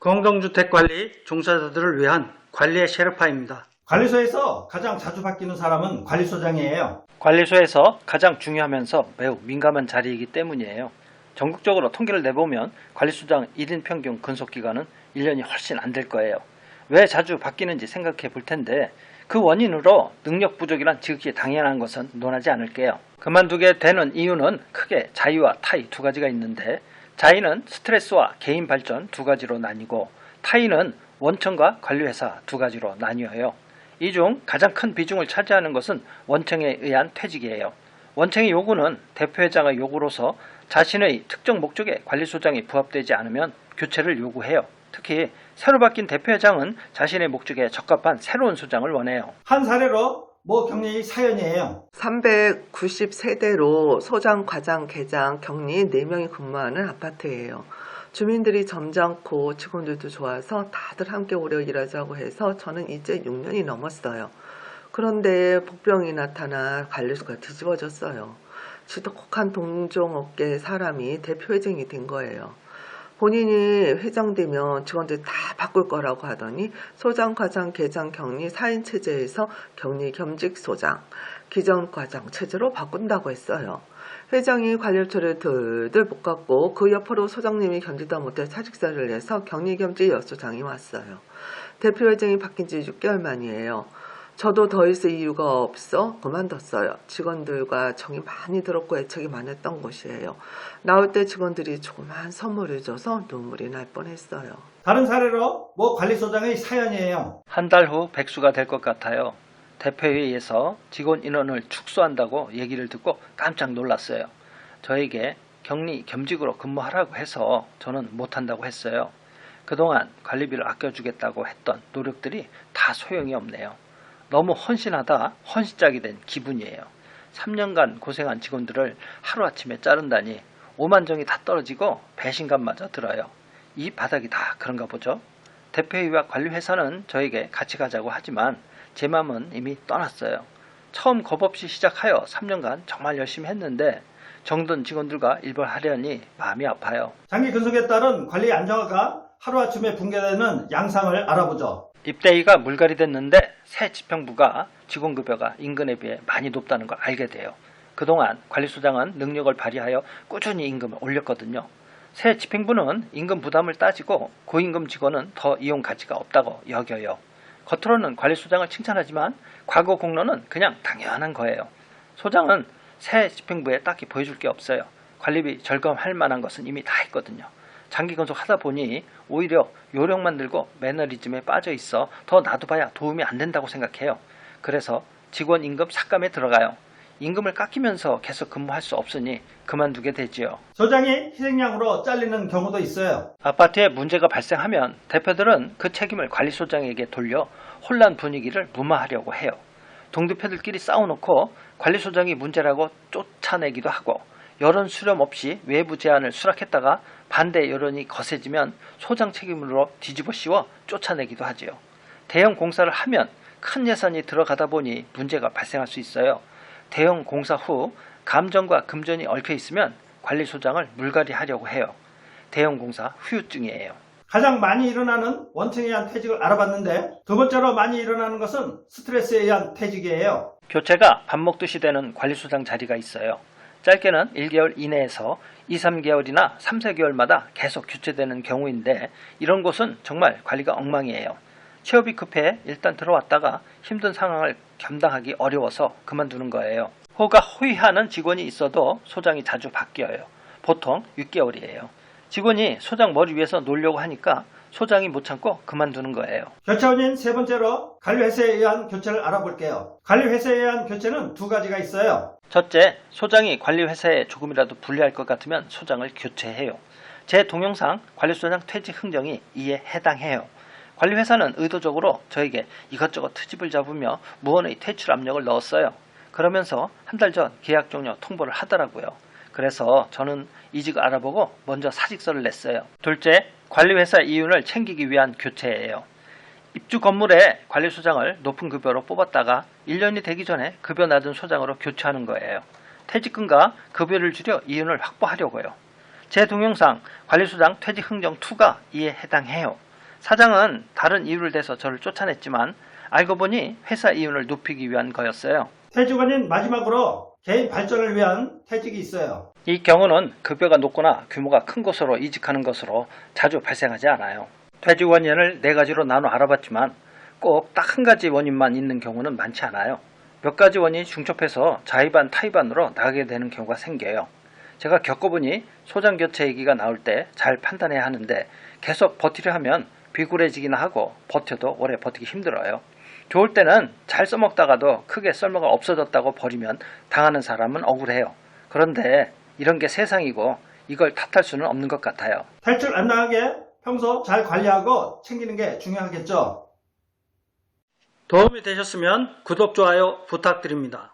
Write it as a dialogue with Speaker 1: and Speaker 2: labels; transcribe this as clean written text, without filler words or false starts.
Speaker 1: 공동주택관리 종사자들을 위한 관리의 셰르파입니다.
Speaker 2: 관리소에서 가장 자주 바뀌는 사람은 관리소장이에요.
Speaker 1: 관리소에서 가장 중요하면서 매우 민감한 자리이기 때문이에요. 전국적으로 통계를 내보면 관리소장 1인 평균 근속기간은 1년이 훨씬 안 될 거예요. 왜 자주 바뀌는지 생각해 볼 텐데 그 원인으로 능력 부족이란 지극히 당연한 것은 논하지 않을게요. 그만두게 되는 이유는 크게 자의와 타의 두 가지가 있는데, 자의는 스트레스와 개인 발전 두 가지로 나뉘고 타의는 원청과 관리회사 두 가지로 나뉘어요. 이 중 가장 큰 비중을 차지하는 것은 원청에 의한 퇴직이에요. 원청의 요구는 대표회장의 요구로서 자신의 특정 목적에 관리소장이 부합되지 않으면 교체를 요구해요. 특히 새로 바뀐 대표회장은 자신의 목적에 적합한 새로운 소장을 원해요.
Speaker 2: 한 사례로 경리 사연이에요.
Speaker 3: 390세대로 소장, 과장, 계장, 격리 4명이 근무하는 아파트예요. 주민들이 점잖고 직원들도 좋아서 다들 함께 오래 일하자고 해서 저는 이제 6년이 넘었어요. 그런데 복병이 나타나 관리소가 뒤집어졌어요. 지독한 동종업계 사람이 대표회장이 된 거예요. 본인이 회장되면 직원들 다 바꿀 거라고 하더니 소장, 과장, 계장, 격리 4인 체제에서 격리 겸직 소장, 기존 과장 체제로 바꾼다고 했어요. 회장이 관료처를 들들 못 갖고 그 옆으로 소장님이 견디다 못해 사직서를 내서 격리 겸직 여소장이 왔어요. 대표회장이 바뀐 지 6개월 만이에요. 저도 더 있을 이유가 없어 그만뒀어요. 직원들과 정이 많이 들었고 애착이 많았던 곳이에요. 나올 때 직원들이 조그만 선물을 줘서 눈물이 날 뻔했어요.
Speaker 2: 다른 사례로 관리소장의 사연이에요.
Speaker 1: 한 달 후 백수가 될 것 같아요. 대표회의에서 직원 인원을 축소한다고 얘기를 듣고 깜짝 놀랐어요. 저에게 격리 겸직으로 근무하라고 해서 저는 못한다고 했어요. 그동안 관리비를 아껴주겠다고 했던 노력들이 다 소용이 없네요. 너무 헌신하다 헌신짝이 된 기분이에요. 3년간 고생한 직원들을 하루아침에 자른다니 오만정이 다 떨어지고 배신감마저 들어요. 이 바닥이 다 그런가 보죠. 대표회의와 관리회사는 저에게 같이 가자고 하지만 제 마음은 이미 떠났어요. 처음 겁없이 시작하여 3년간 정말 열심히 했는데 정든 직원들과 일벌하려니 마음이 아파요.
Speaker 2: 장기 근속에 따른 관리 안정화가 하루아침에 붕괴되는 양상을 알아보죠.
Speaker 1: 입대위가 물갈이 됐는데 새 지평부가 직원급여가 인근에 비해 많이 높다는 걸 알게 돼요. 그동안 관리소장은 능력을 발휘하여 꾸준히 임금을 올렸거든요. 새 집행부는 임금 부담을 따지고 고임금 직원은 더 이용 가치가 없다고 여겨요. 겉으로는 관리소장을 칭찬하지만 과거 공로는 그냥 당연한 거예요. 소장은 새 집행부에 딱히 보여줄 게 없어요. 관리비 절감할 만한 것은 이미 다 했거든요. 장기 근속하다 보니 오히려 요령만 들고 매너리즘에 빠져 있어 더 놔둬봐야 도움이 안 된다고 생각해요. 그래서 직원 임금 삭감에 들어가요. 임금을 깎이면서 계속 근무할 수 없으니 그만두게 되지요.
Speaker 2: 소장이 희생양으로 잘리는 경우도 있어요.
Speaker 1: 아파트에 문제가 발생하면 대표들은 그 책임을 관리소장에게 돌려 혼란 분위기를 무마하려고 해요. 동대표들끼리 싸워놓고 관리소장이 문제라고 쫓아내기도 하고 여론 수렴 없이 외부 제안을 수락했다가 반대 여론이 거세지면 소장 책임으로 뒤집어 씌워 쫓아내기도 하지요. 대형 공사를 하면 큰 예산이 들어가다 보니 문제가 발생할 수 있어요. 대형 공사 후 감정과 금전이 얽혀 있으면 관리소장을 물갈이하려고 해요. 대형 공사 후유증이에요.
Speaker 2: 가장 많이 일어나는 원청에 의한 퇴직을 알아봤는데 두 번째로 많이 일어나는 것은 스트레스에 의한 퇴직이에요.
Speaker 1: 교체가 밥 먹듯이 되는 관리소장 자리가 있어요. 짧게는 1개월 이내에서 2, 3개월이나 3, 4개월마다 계속 교체되는 경우인데 이런 곳은 정말 관리가 엉망이에요. 취업이 급해 일단 들어왔다가 힘든 상황을 감당하기 어려워서 그만두는 거예요. 호가 호위하는 직원이 있어도 소장이 자주 바뀌어요. 보통 6개월이에요. 직원이 소장 머리 위에서 놀려고 하니까 소장이 못 참고 그만두는 거예요.
Speaker 2: 교체 원인 세 번째로 관리회사에 의한 교체를 알아볼게요. 관리회사에 의한 교체는 두 가지가 있어요.
Speaker 1: 첫째, 소장이 관리회사에 조금이라도 불리할 것 같으면 소장을 교체해요. 제 동영상 관리소장 퇴직 흥정이 이에 해당해요. 관리회사는 의도적으로 저에게 이것저것 트집을 잡으며 무언의 퇴출 압력을 넣었어요. 그러면서 한 달 전 계약 종료 통보를 하더라고요. 그래서 저는 이직을 알아보고 먼저 사직서를 냈어요. 둘째, 관리회사 이윤을 챙기기 위한 교체예요. 입주 건물에 관리소장을 높은 급여로 뽑았다가 1년이 되기 전에 급여 낮은 소장으로 교체하는 거예요. 퇴직금과 급여를 줄여 이윤을 확보하려고요. 제 동영상 관리소장 퇴직 흥정 2가 이에 해당해요. 사장은 다른 이유를 대서 저를 쫓아냈지만 알고 보니 회사 이윤을 높이기 위한 거였어요.
Speaker 2: 퇴직원인 마지막으로 개인 발전을 위한 퇴직이 있어요.
Speaker 1: 이 경우는 급여가 높거나 규모가 큰 곳으로 이직하는 것으로 자주 발생하지 않아요. 퇴직 원인을 4가지로 나눠 알아봤지만 꼭 딱 한 가지 원인만 있는 경우는 많지 않아요. 몇 가지 원인이 중첩해서 자의반 타의반으로 나가게 되는 경우가 생겨요. 제가 겪어보니 소장 교체 얘기가 나올 때 잘 판단해야 하는데 계속 버티려 하면 비굴해지기나 하고 버텨도 오래 버티기 힘들어요. 좋을 때는 잘 써먹다가도 크게 썰모가 없어졌다고 버리면 당하는 사람은 억울해요. 그런데 이런 게 세상이고 이걸 탓할 수는 없는 것 같아요.
Speaker 2: 탈출 안 당하게 평소 잘 관리하고 챙기는 게 중요하겠죠. 도움이 되셨으면 구독, 좋아요 부탁드립니다.